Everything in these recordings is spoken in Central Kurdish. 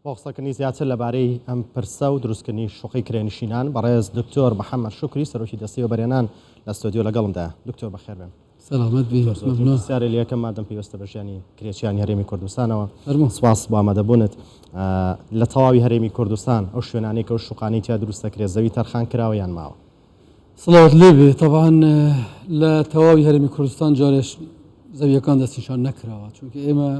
بۆ قسەکردنی زیاتر لەبارەی ئەم پرسە و دروستکردنی شوقی کرێنشینان بەڕێز دکتۆر محەممەد شوکری سەرۆکی دەستی و بەرێنان لە ستۆدیۆ لەگەڵمدا. دکتۆر بەخێر بێن. سلامت بێ. پرسیارێک یەکەم مادەم پێویستە بە ژیانی کرێچیانی هەرێمی کوردستانەوە. سواس بۆ ئامادەبوونت. لە تەواوی هەرێمی کوردستان ئەو شوێنانەی کە ئەو شوقانی تیا دروست دەکرێت زەوی تەرخان کراوە یان ماوە؟ سڵاوات لێ بێ. طبعاً لە تەواوی هەرێمی کوردستان جارێش زەویەکان دەستنیشان نەکراوە، چونکە ئێمە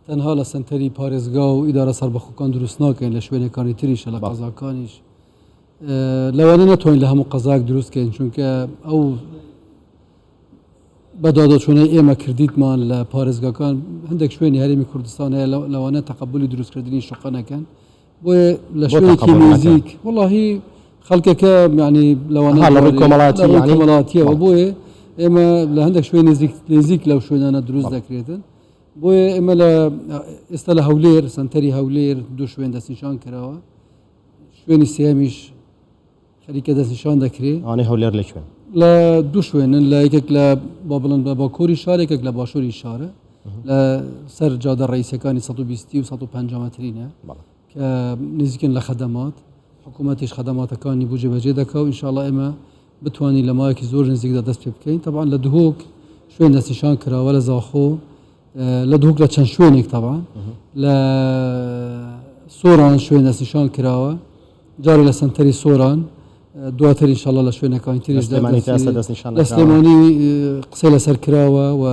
تەنها لە سنتەری پارێزگا و ئیدارە سەربەخۆکان دروست ناکەین، لە شوێنەکانی تریشە لە قەزاکانیش لەوانە نەتوانین لە هەموو قەزاک دروستکەین، چونکە ئەو بەدادەچوونەی ئێمە کردیتمان لە پارێزگاکان هەندێک شوێنی هەرێمی کوردستان هەیە لەوانە تەقبولی دروستکردنی شوقە نەکەن، بۆیە لە شوێنێکی نزیک وڵاهی خەڵکەکە یعنی لەوانە کۆمەڵاتیەوە، بۆیە ئێمە لە هەندێک شوێن نزیک لەو شوێنانە دروست دەکرێتن. بۆیە ئێمە لە ئێستا لە هەولێر سنتەری هەولێر دوو شوێن دەستنیشان کراوە، شوێنی سێمیش خەریکە دەستنیشان دەکرێت. هەولێر لەکوێن؟ لە دوو شوێنن، لە یەکێک لە بابڵند بە باکووری شار، یەکێک لە باشووری شارە، لە سەر جادە ڕئیسەکانی 120 و 150 مەترینە کە نزیکن لە خەدەمات. حکوومەتیش خەدەماتەکانی بوو جێبەجێ دەکا و ئینشاءڵڵا ئێمە بتوانین لە ماوەیەکی زۆر نزیکدا دەست پێ بکەین. طبعاً لە دهۆک شوێن دەستنیشان کراوە، لە زاخۆ لە دهۆک لە چەند شوێنێک طبعاً لە سۆران شوێن دەستنیشان کراوە، جارێ لە سنتەری سۆران، دواتر ئینشاءڵڵا لە شوێنەکانی تریش لە سلێمانی قسەی لەسەر کراوە و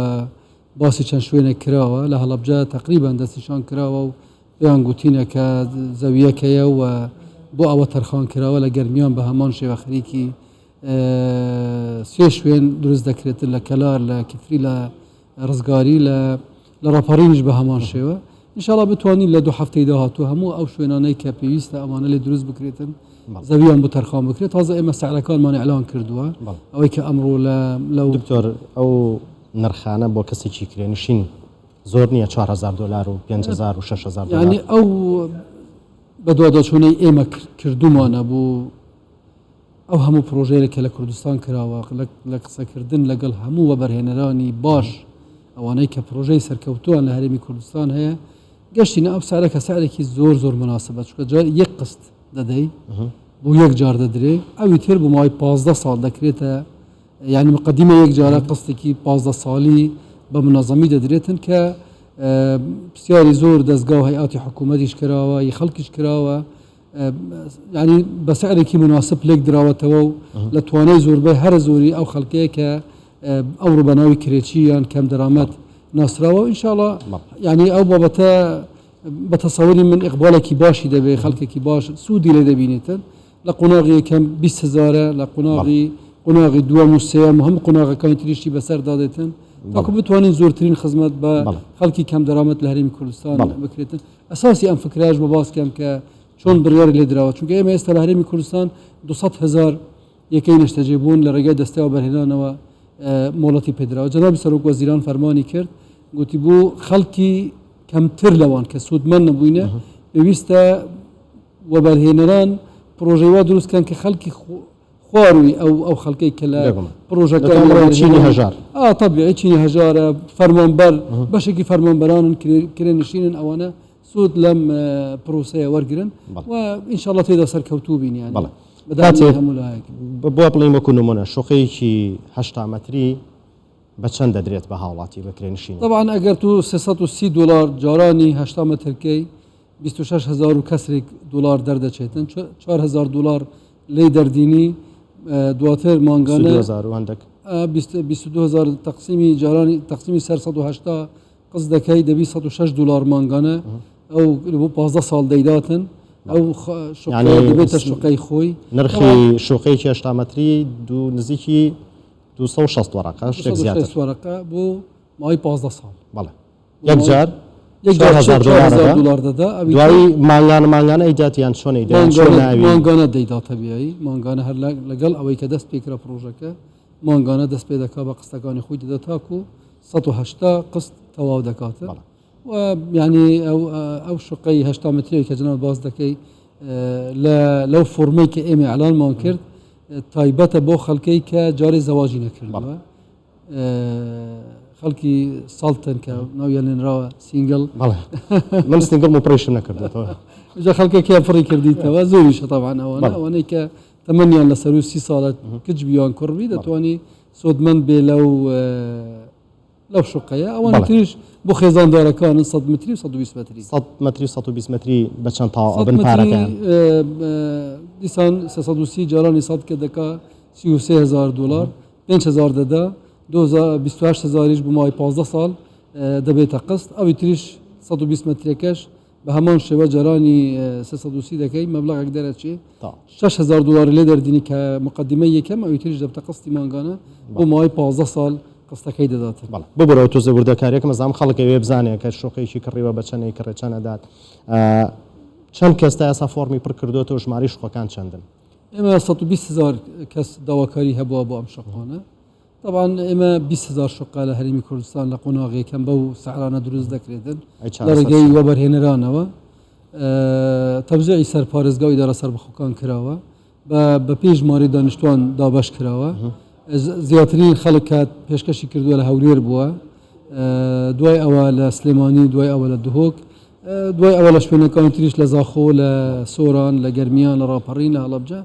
باسی چەند شوێنێک کراوە. لە هەڵەبجە تقریبان دەستنیشان کراوە و پێیان گوتینە کە زەویەکەیە و بۆ ئەوە تەرخان کراوە لە گەرمیان بە هەمان شێوە خەریکی سێ شوێن دروست دەکرێتن لە کەلار، لە کفری، لە ڕزگاری، لە ڕاپەڕینش بە هەمان شێوە. ئینشاءڵڵا بتوانین لە دوو هەفتەی داهاتوو هەموو ئەو شوێنانەی کە پێویستە ئەوانە لێ دروست بکرێتن زەویان بۆ تەرخان بکرێت. تازە ئێمە سەعرەکانمان ئێعلان کردووە، ئەوەی کە ئەمڕۆ لەو دکتۆر ئەو نرخانە بۆ کەسێکی کرێنشین زۆر نییە، 4000 دلار و 5000 و 6000 دلار. یعنی ئەو بەدواداچوونەی ئێمە کردومانە بۆ ئەو هەموو پرۆژەیەک کە لە کوردستان کراوە، لە قسەکردن لەگەڵ هەموو وەبەرهێنەرانی باش ئەوانەی کە پرۆژەی سەرکەوتووان لە هەرێمی کوردستان هەیە، گەشتینە ئەو سعرەکە سعرێکی زۆر زۆر مناسبە، چونکە جار یەک قست دەدەی بۆ یەک جار دەدرێ، ئەوی تر بۆ ماوەی 15 ساڵ دەکرێتە، یعنی مقدمە یەک جارە قستێکی 15 ساڵی بە منازەمی دەدرێتن کە پرسیاری زۆر دەستگا و هەیئاتی حکوومەتیش کراوە، خەڵکیش کراوە، یعنی بە سعرێکی مناسب لێک دراوەتەوە و لە توانای زۆربەی هەر زۆری ئەو خەڵکەیە کە ئەو ڕوبەناوی کرێچی یان کەم دەرامەت ناسراوە. ئینشاءڵڵا یعنی ئەو بابەتە بە تەسەووری من ئیقبالێکی باشی دەبێت، خەڵکێکی باش سوودی لێ دەبینێتن. لە قۆناغی یەکەم 200,000، لە قۆناغی دووەم و سێەم و هەموو قۆناغەکانی تریشتی بەسەر دادێتن تاکو بتوانین زۆرترین خزمەت بە خەڵکی کەم دەرامەت لە هەرێمی کوردستان بکرێتن. ئەساسی ئەم فکراش بە باسکەم کە چۆن بڕیاری لێ دراوە، چونکە ئێمە ئێستا لە هەرێمی کوردستان 200,000 یەکەی نیشتەجێ بوون لە ڕێگای دەستەوە بەرهێنانەوە مۆڵەتی پێدراوە. جەنابی سەرۆک وەزیران فەرمانی کرد، گوتی بوو خەڵکی کەمتر لەوان کە سوودمەند نەبووینە پێویستە وەبەرهێنەران پرۆژەی دروستکەن کە خەڵکی خواروی ئەو خەڵکەی کە لە پرۆژەکانی چینی هەژار طبیعی چینی هەژارە فەرمانبەر بەشێکی فەرمانبەرانن کرێنشینن، ئەوانە سوود لەم پرۆسەیە وەرگرن و ئینشاءڵڵا تێدا سەرکەوتوو بینیان. بۆ بڵین وەکو نمونە شوقەیەکی 80 مەتری بە چەند دەدرێت بە هاوڵاتی بەکرێنشین؟ طبعاً ئەگەر تو 330 دلار جارانی 80 مەترکەی 26,000 و کەسێک دلار دەردەچێتن، 4,000 دلار لێ دەردینی، دواتر مانگانە 22,000 تەقسیمی جارانی تەقسیمی سەر 180 قس دەکەی 106 دلار مانگانە، ئەو بۆ 15 ساڵ دەیداتن. ئەو دەبێتە شوقەی خۆی. نرخی شوقەیەکی 80 مەتری دوو نزیکی 260 وەرەقە شتێک زیاتر وەرەقە بۆ ماوەی 15 ساڵ. بەڵێ یەک جار 4,000 دلار دەدا. دوایی مانگانە ئەیداتیان چۆن مانگانە دەیداتە بیایی، مانگانە هەر لەگەڵ ئەوەی کە دەست پێکرا پرۆژەکە مانگانە دەست پێ دەکا بە قستەکانی خۆی دەدا تاکو 180 قست تەواو دەکاتە. و یعنی ئەو شوقەی 80 متری کە جەناب باز دەکەی لەو فۆرمەی کە ئێمە ئەعلانمان کرد تایبەتە بۆ خەڵکەی کە جارێ زەواجی نەکردووە، خەڵکی ساڵتن کە ناویان لێنراوە سینگڵ بەڵێ من سنگڵ و پڕیشم نەکردێتەوە جا خەڵکێکیان پڕی کردیتەوە زۆریشە تاوان ئەوانەی کە تەمەنیان لەسەر و 30 ساڵە کچ بیان کوڕبی دەتوانانی سۆدمەند بێ لەو شوقەیە ئەوان تریش بۆ خێزاندارەکانن 100 متری و 120 متری 100 متری 120 متری بە چەند تاوا بن پارەکەیان دیسان 330 جارانی سەد کە دەکا 33000 دلار 5000 دەدا 28000 بۆ ماوەی 15 ساڵ دەبێتە قست ئەوی تریش 120 مترێکەش بە هەمان شێوە جارانی 330 دەکەی مەبلەغێک دەرەچێ 6000 دلار لێ دەردینی کە مقدمەی یەکەم ئەوی تریش دەبتە قستی مانگانە بۆ ماوەی 15 ساڵ قستەکەی دەداتن ببرەوە تۆ زەوردەکاریەکە مەزام خەڵکی وێ بزانێ کە شوقێکی کڕیوە بە چەندی کڕێ چەندەدات چەند کەس تا ئێستا فۆرمی پڕ کردوێتەوە ژماری شوقەکان چەندن ئێمە 120000 کەس داواکاری هەبووە بۆ ئەم شوقانە طبعا ئێمە 20000 شوقا لە هەرێمی کوردستان لە قۆناغێکم بەو سەعرانە دروست دەکرێتن لە ڕێگەی وەبەرهێنەرانەوە تەبزیعی سەر پارێزگا و ئیدارە سەربەخۆکان کراوە بە پێش ژمارەی دانیشتوان دابەش کراوە زیاترین خەڵک کات پێشکەشی کردووە لە هەولێر بووە دوای ئەوە لە سلێمانی دوای ئەوە لە دهۆک دوای ئەوە لە شوێنەکانی تریش لە زاخۆ لە سۆران لە گەرمیان لە ڕاپەڕین لە هەڵەبجە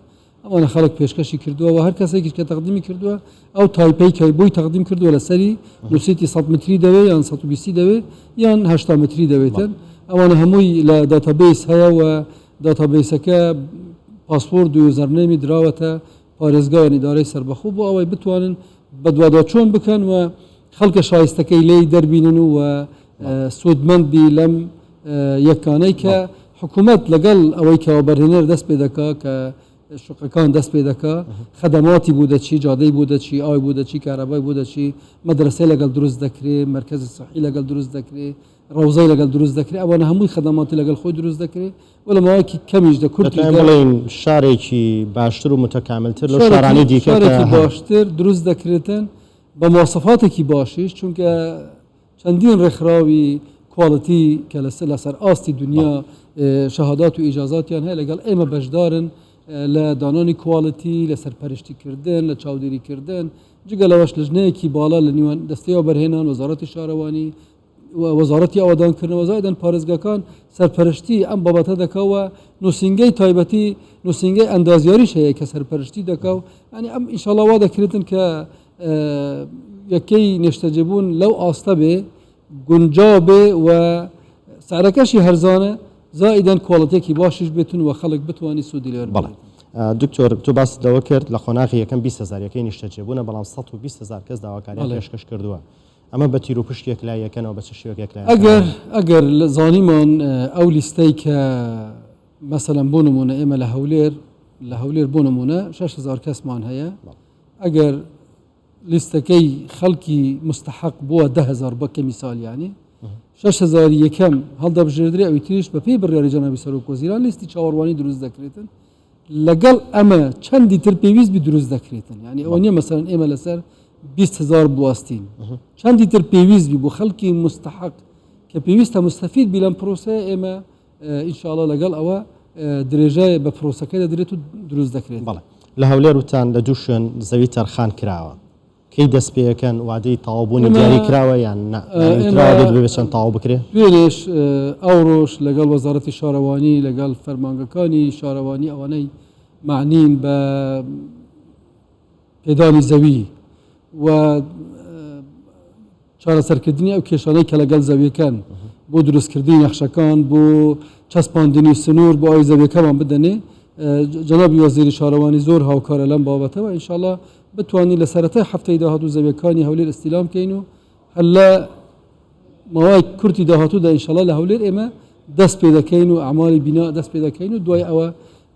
ئەوانە خەڵک پێشکەشی کردووە و هەر کەسێکیش کە تەقدیمی کردووە ئەو تایپەی کە بۆی تەقدیم کردووە لە سەری نووسیتی 100 متری دەوێت یان 120 دەوێت یان 80 متری دەوێتن ئەوانە هەمووی لە داتابیس هەیە و داتابیسەکە پاسپۆرت و یوزەرنێمی دراوەتە پارێزگایان ئیدارەی سەربەخۆ بۆ ئەوەی بتوانن بە دووادا چۆن بکەن و خەڵکە شایستەکەی لێی دەربینن و سودمەندبی لەم یەکانەی کە حکوومەت لەگەڵ ئەوەی کە وەبەرهێنەر دەست پێ دەکا کە شوقەکان دەست پێ دەکا خەدەماتی بوو دەچی جادەی بوو دەچی ئاوی بوو دەچی کارەبای بوو دەچی مەدرسەی لەگەڵ دروست دەکرێت مرکزی سەحی لەگەڵ دروست دەکرێت ڕەوزەی لەگەڵ دروست دەکرێت ئەوانە هەمووی خەدەماتی لەگەڵ خۆی دروست دەکرێت و لە ماوەیەکی کەمیش دەکورتڵین شارێکی باشتر و متەکاملتر لە شارانی دیکەێکی باشتر دروست دەکرێتن بە مواصفاتێکی باشیش چونکە چەندین ڕێکخراوی کواڵەتی کە لەسەر ئاستی دنیا شەهادات و ئیجازاتیان هەیە لەگەڵ ئێمە بەشدارن لە دانانی کواڵەتی لە سەرپەرشتیکردن لە چاودێریکردن جگە لەوەش لەژنەیەکی باڵا لە نیوان دەستی وەبەرهێنان وەزارەتی شارەوانی وەزارەتی ئاوادانکردنەوە زایدەن پارێزگاکان سەرپەرشتی ئەم بابەتە دەکەوە نووسنگەی تایبەتی نووسنگەی ئەندازیاریش هەیە کە سەرپەرشتی دەکەو ئەنی ئەم ئینشاڵڵا وا دەکرێتن کە یەکەی نیشتەجێبوون لەو ئاستە بێ گونجا بێ و سعرەکەشی هەرزانە زائدەن کواڵەتێکی باشش بێتون و خەڵک بتوانانی سوودی لێ بڵێ دکتۆر تو باس دەوە کرد لە خۆناغی یەکەم 200,000 یەکەی نیشتەجێبوونە بەڵام 120,000 کەس داواکاری پێشکەش کردووە ئەمە بە تیر و پشتێک لای یەکەنەوە بە چ شێوەیەک لای ئەگەر لە زانیمان ئەو لیستەی کە مەسەلەن بۆ نمونە ئێمە لە هەولێر بۆ نمونە 6,000 کەسمان هەیە ئەگەر لیستەکەی خەڵکی مستحق بووە 10,000 بەکە میسالیانی 6,000 یەکەم هەڵدەبژێردرێ ئەوی تریش بە پێی بڕیاری جەنابی سەرۆکوەزیران لیستی چاوەڕوانی دروست دەکرێتن لەگەڵ ئەمە چەندی تر پێویست بی دروست دەکرێتن یعنی ئەوە نییە مەسەرەن ئێمە لەسەر 20,000 بواستین چەندی تر پێویست بی بۆ خەڵکی مستحق کە پێویستە مستەفید بی لەم پرۆسەیە ئێمە ئینشاءڵڵا لەگەڵ ئەوە درێژای بە پرۆسەکە دەدرێت و دروست دەکرێت بەڵێ لە هەولێر وتان لە دوو شوێن زەوی تەرخان کراوە کەی دەست پێەکەن وادەی تاوابوونی دیاری کراوە یان بێت چەند تاوا بکرێت دوێنێش ئەو ڕۆژ لەگەڵ وەزارەتی شارەوانی لەگەڵ فەرمانگەکانی شارەوانی ئەوانەی معنین بە پێدانی زەوی و چارەسەرکردنی ئەو کێشانەی کە لەگەڵ زەویەکان بۆ دروستکردنی نەخشەکان بۆ چەسپاندنی سنوور بۆ ئەوی زەویەکەمان بدەنێ جەنابی وەزیری شارەوانی زۆر هاوکارە لەم بابەتەوە ئینشاءڵڵا بتوانین لە سەرەتای هەفتەی داهاتوو زەویەکانی هەولێر ئستیلام بکەین و هەر لە ماوەی کورتی داهاتوودا ئینشاءڵڵا لە هەولێر ئێمە دەست پێ دەکەین و ئەعمالی بینا دەست پێ دەکەین و دوای ئەوە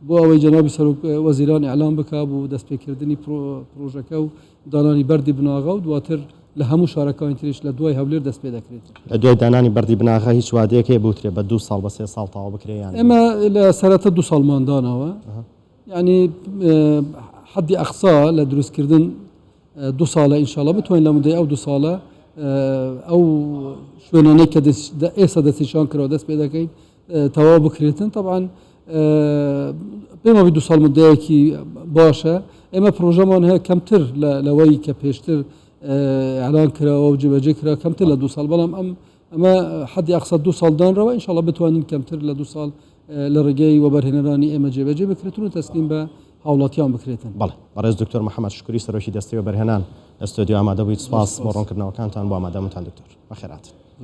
بۆ ئەوەی جەنابی سەرۆکوەزیران ئیعلام بکا بۆ دەستپێکردنی پرۆژەکە و دانانی بەردی بناغا و دواتر لە هەموو شارەکانی تریش لە دوای هەولێر دەست پێ دەکرێت لە دوای دانانی بەردی بناغا هیچ وادەیەکێ بوترێ بە 2 ساڵ بە 3 ساڵ تاوا بکرێیان ئێمە لە سەرەتا 2 ساڵماندانەوە یعنی حدی ئەقسا لە دروستکردن 2 ساڵە ئینشاءڵڵا بتوانین لە مدەی ئەو 2 ساڵە ئەو شوێنانەی کە ئێستا دەستیشان کراوە دەست پێ دەکەین تەواو بکرێتن طبعاً پێمەوی 2 ساڵ مدەیەکی باشە ئێمە پرۆژەمان هەیە کەمتر لەوەی کە پێشتر اعلان کراوە و جێبەجێ کرا کەمتر لە 2 ساڵ بەڵام ئەمە حدی ئەقسە 2 ساڵ دانڕەوە ئینشاءالله بتوانین کەمتر لە 2 ساڵ لە ڕێگەی وەبەرهێنەرانی ئێمە جێبەجێ بکرێتن و تەسلیم بە هاوڵاتیان بکرێتن. بەڵێ بەڕێز دکتۆر محەممەد شکوری سەرۆکی دەستی وەبەرهێنان لە ستۆدیۆ ئامادە بوویت. سپاس بۆ ڕوونکردنەوەکانتان بۆ ئامادەمتان دکتۆر بەخێرات.